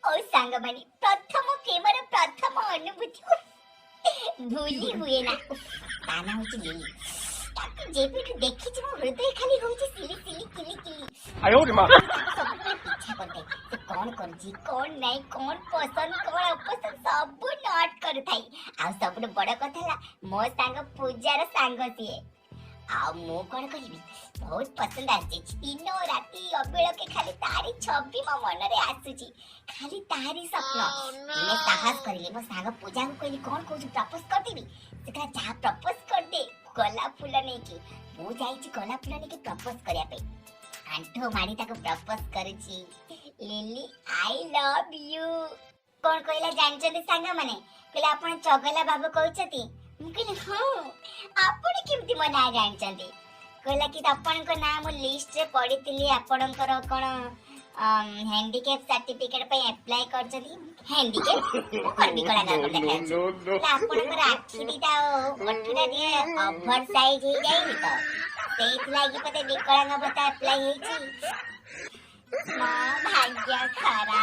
ओ सांग माने प्रथम प्रेमर प्रथम अनुभूति भूली हुए ना ताना होची लिली ताकि जेबेठु देखिछि मो हृदय खाली होची सिली सिली किली किली 哎呦我的妈！ सबले पीछा करते से कौन करजी कौन नहीं कौन पसंद कौन अपसंद सब नोट करथाई आ सबले बड़ कथा ला मो सांग पूजार सांग सिए आ मो कोन करबी बहुत पसंद आछी दिन राती अबेळ के खाली तारी छवि मो मन रे आछी खाली तारी सपन दिने साहस करली मो सांग पूजा को कहली कोन कहू प्रपोज कर देबी सेकरा जा प्रपोज कर दे गला फूल नै की मो जाईची गला फूल नै की प्रपोज करिया पे आंठो मारी ताको प्रपोज करूची लिली आई लव यू कोन कहला जानचते सांग माने कहले आपण चगला बाबू कहउछती मु कहले हां आपण केमती मन आ जानचते कहला कि आपण को नाम लिस्ट रे पडितिली आपणकर कोन हैंडीकैप सर्टिफिकेट पे अप्लाई करचली हैंडीकैप करबी कला ना देखा आपणकर आखि दिटा ओठुरा दिए ओवर साइज हे जाई तो सेइत लागी पते विकलांग बता अप्लाई हेची मां भाग्य खरा